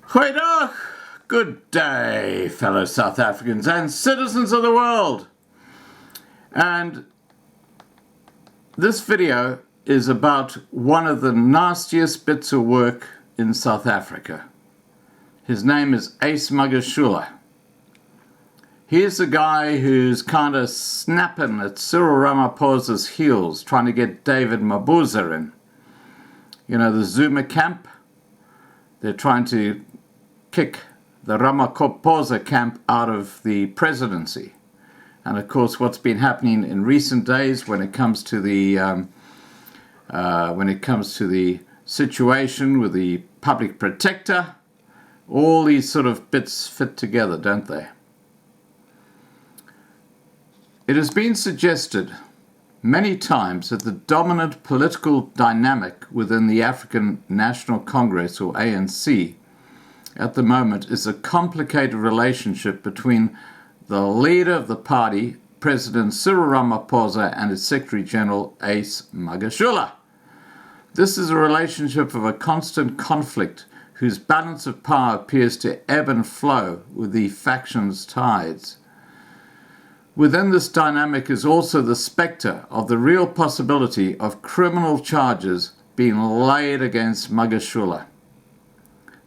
Goeiedag! Good day, fellow South Africans and citizens of the world. And this video is about one of the nastiest bits of work in South Africa. His name is Ace Magashule. He's the guy who's kind of snapping at Cyril Ramaphosa's heels, trying to get David Mabuza in. You know, the Zuma camp, they're trying to kick the Ramaphosa camp out of the presidency. And of course, what's been happening in recent days when it comes to the situation with the public protector, all these sort of bits fit together, don't they? It has been suggested many times that the dominant political dynamic within the African National Congress, or ANC, at the moment is a complicated relationship between the leader of the party, President Cyril Ramaphosa, and his Secretary General, Ace Magashule. This is a relationship of a constant conflict whose balance of power appears to ebb and flow with the factions' tides. Within this dynamic is also the spectre of the real possibility of criminal charges being laid against Magashule.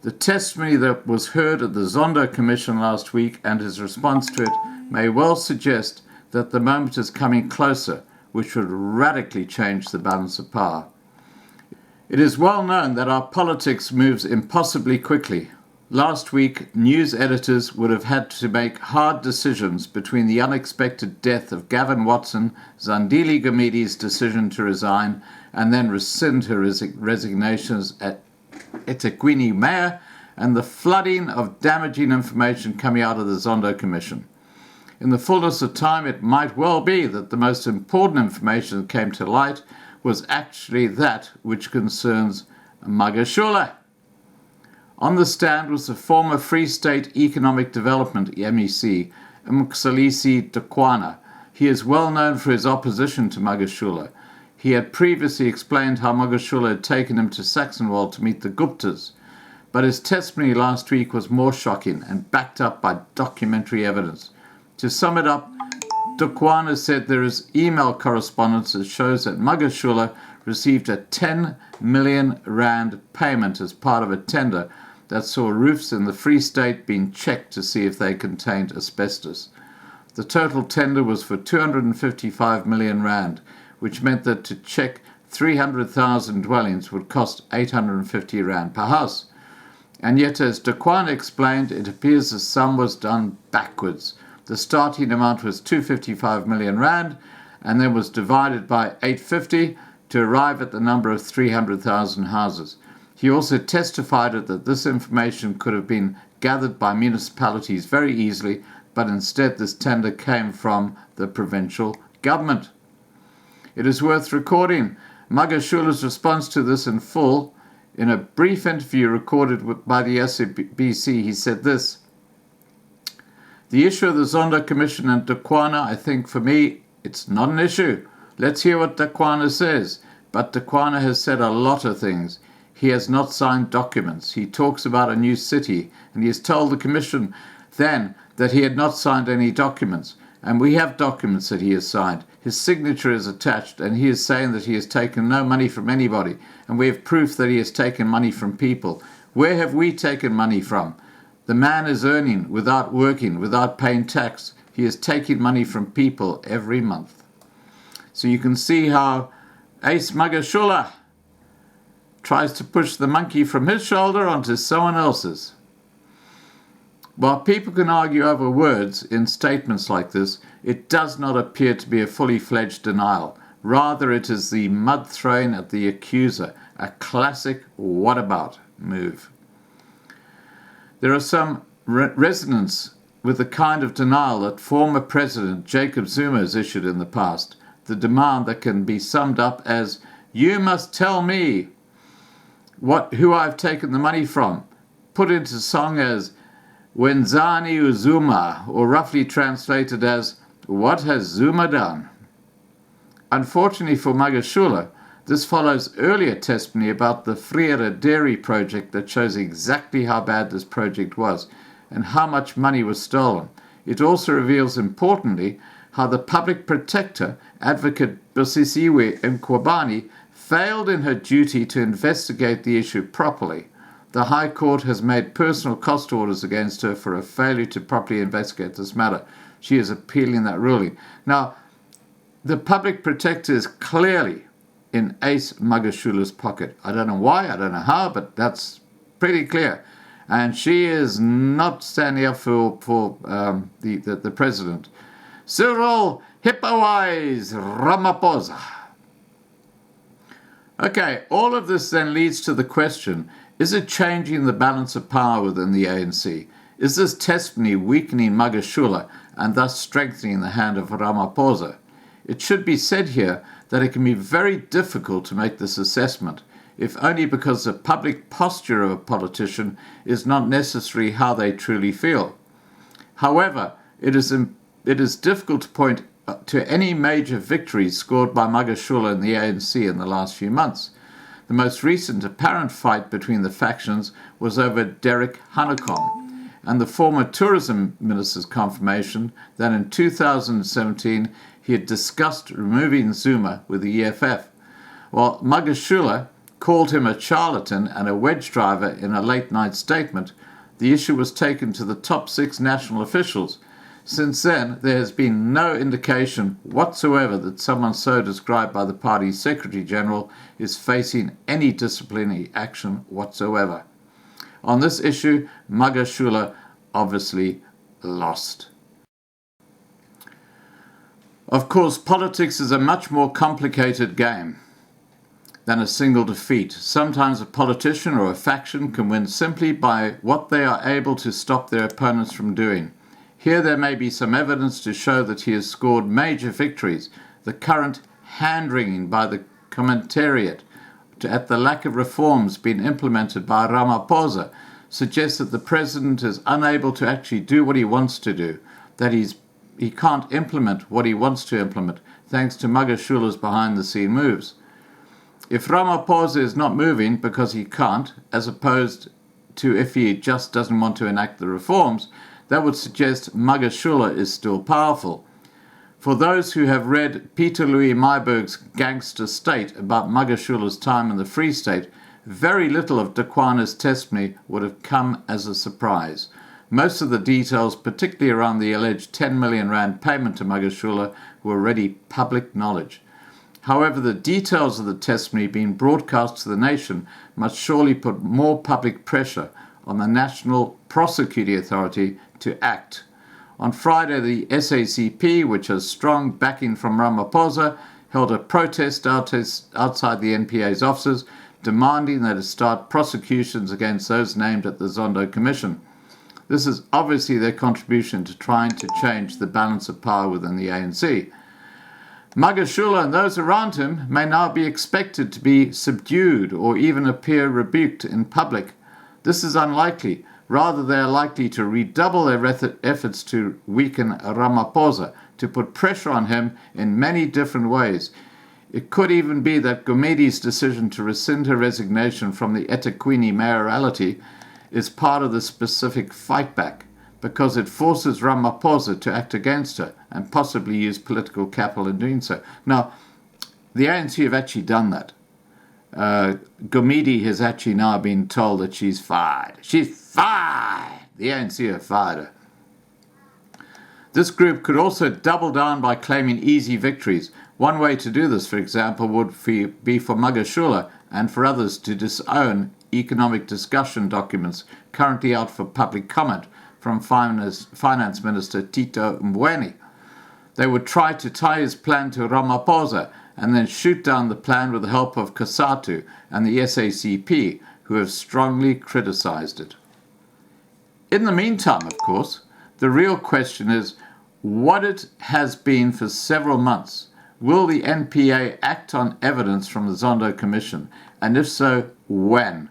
The testimony that was heard at the Zondo Commission last week and his response to it may well suggest that the moment is coming closer, which would radically change the balance of power. It is well known that our politics moves impossibly quickly. Last week, news editors would have had to make hard decisions between the unexpected death of Gavin Watson, Zandile Gamidi's decision to resign, and then rescind her resignations at eThekwini Mayor, and the flooding of damaging information coming out of the Zondo Commission. In the fullness of time, it might well be that the most important information that came to light was actually that which concerns Magashule. On the stand was the former Free State Economic Development MEC, Mxolisi Dukwana. He is well known for his opposition to Magashule. He had previously explained how Magashule had taken him to Saxonwold to meet the Guptas, but his testimony last week was more shocking and backed up by documentary evidence. To sum it up, Dukwana said there is email correspondence that shows that Magashule received a 10 million rand payment as part of a tender that saw roofs in the Free State being checked to see if they contained asbestos. The total tender was for 255 million rand, which meant that to check 300,000 dwellings would cost 850 rand per house. And yet, as Dukwana explained, it appears the sum was done backwards. The starting amount was 255 million rand, and then was divided by 850 to arrive at the number of 300,000 houses. He also testified that this information could have been gathered by municipalities very easily, but instead this tender came from the provincial government. It is worth recording Magashule's response to this in full. In a brief interview recorded by the SABC, he said this: "The issue of the Zondo Commission and Dukwana, I think for me, it's not an issue. Let's hear what Dukwana says." But Dukwana has said a lot of things. He has not signed documents. He talks about a new city, and he has told the Commission then that he had not signed any documents. And we have documents that he has signed. His signature is attached, and he is saying that he has taken no money from anybody. And we have proof that he has taken money from people. Where have we taken money from? The man is earning without working, without paying tax. He is taking money from people every month. So you can see how Ace Magashule tries to push the monkey from his shoulder onto someone else's. While people can argue over words in statements like this, it does not appear to be a fully fledged denial. Rather, it is the mud thrown at the accuser, a classic whatabout move. There are some resonance with the kind of denial that former President Jacob Zuma has issued in the past, the demand that can be summed up as, "You must tell me who I've taken the money from," put into song as Wenzani Uzuma, or roughly translated as, "What has Zuma done?" Unfortunately for Magashule, This follows earlier testimony about the Freire dairy project that shows exactly how bad this project was and how much money was stolen. It also reveals, importantly, how the public protector, Advocate Busisiwe Mkhwebane, failed in her duty to investigate the issue properly. The High Court has made personal cost orders against her for a failure to properly investigate this matter. She is appealing that ruling. Now, the public protector is clearly in Ace Magashule's pocket. I don't know why, I don't know how, but that's pretty clear. And she is not standing up for the president. Cyril Hippoise Ramaphosa. Okay, all of this then leads to the question, is it changing the balance of power within the ANC? Is this testimony weakening Magashule and thus strengthening the hand of Ramaphosa? It should be said here that it can be very difficult to make this assessment, if only because the public posture of a politician is not necessarily how they truly feel. However, it is difficult to point to any major victories scored by Magashule and the ANC in the last few months. The most recent apparent fight between the factions was over Derek Hanekom, and the former tourism minister's confirmation that in 2017 he had discussed removing Zuma with the EFF, while Magashule called him a charlatan and a wedge driver in a late-night statement. The issue was taken to the top 6 national officials. Since then, there has been no indication whatsoever that someone so described by the party's Secretary-General is facing any disciplinary action whatsoever. On this issue, Magashule obviously lost. Of course, politics is a much more complicated game than a single defeat. Sometimes a politician or a faction can win simply by what they are able to stop their opponents from doing. Here there may be some evidence to show that he has scored major victories. The current hand-wringing by the commentariat at the lack of reforms being implemented by Ramaphosa suggests that the president is unable to actually do what he wants to do, that he can't implement what he wants to implement, thanks to Magashule's behind-the-scene moves. If Ramaphosa is not moving because he can't, as opposed to if he just doesn't want to enact the reforms, that would suggest Magashule is still powerful. For those who have read Peter Louis Myburgh's Gangster State about Magashule's time in the Free State, very little of Dakwane's testimony would have come as a surprise. Most of the details, particularly around the alleged 10 million rand payment to Magashule, were already public knowledge. However, the details of the testimony being broadcast to the nation must surely put more public pressure on the National Prosecuting Authority to act. On Friday, the SACP, which has strong backing from Ramaphosa, held a protest outside the NPA's offices, demanding that it start prosecutions against those named at the Zondo Commission. This is obviously their contribution to trying to change the balance of power within the ANC. Magashule and those around him may now be expected to be subdued or even appear rebuked in public. This is unlikely. Rather, they are likely to redouble their efforts to weaken Ramaphosa, to put pressure on him in many different ways. It could even be that Gumede's decision to rescind her resignation from the eThekwini mayoralty is part of the specific fight back, because it forces Ramaphosa to act against her and possibly use political capital in doing so. Now, the ANC have actually done that. Gumede has actually now been told that she's fired. She's fired! The ANC have fired her. This group could also double down by claiming easy victories. One way to do this, for example, would be for Magashule and for others to disown economic discussion documents currently out for public comment from Finance Minister Tito Mboweni. They would try to tie his plan to Ramaphosa and then shoot down the plan with the help of COSATU and the SACP, who have strongly criticized it. In the meantime, of course, the real question is what it has been for several months. Will the NPA act on evidence from the Zondo Commission? And if so, when?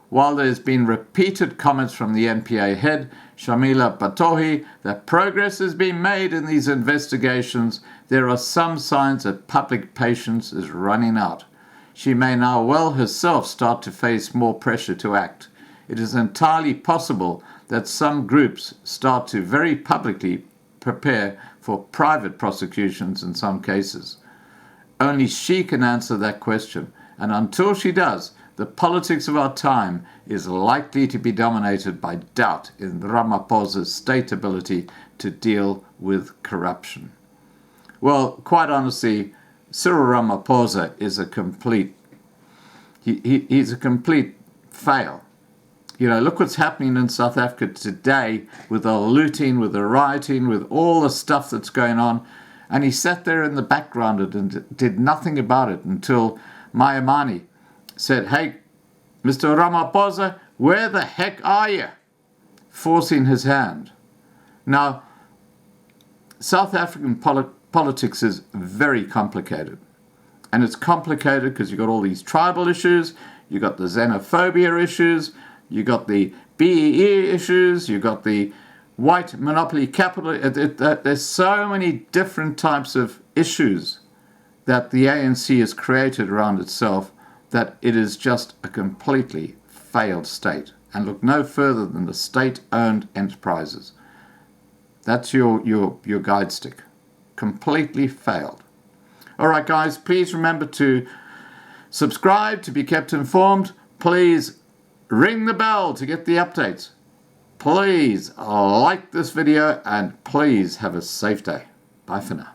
While there's been repeated comments from the NPA head, Shamila Batohi, that progress has been made in these investigations, there are some signs that public patience is running out. she may now well herself start to face more pressure to act. It is entirely possible that some groups start to very publicly prepare for private prosecutions in some cases. Only she can answer that question, and until she does, the politics of our time is likely to be dominated by doubt in Ramaphosa's state ability to deal with corruption. Well, quite honestly, Cyril Ramaphosa is a complete, he's a complete fail. You know, look what's happening in South Africa today with the looting, with the rioting, with all the stuff that's going on. And he sat there in the background and did nothing about it until Mayamani said, "Hey, Mr. Ramaphosa, where the heck are you?" Forcing his hand. Now, South African politics is very complicated. And it's complicated because you've got all these tribal issues, you've got the xenophobia issues, you've got the BEE issues, you've got the white monopoly capital. There's so many different types of issues that the ANC has created around itself that it is just a completely failed state. And look no further than the state-owned enterprises. That's your guide stick. Completely failed. All right, guys, please remember to subscribe to be kept informed. Please ring the bell to get the updates. Please like this video and please have a safe day. Bye for now.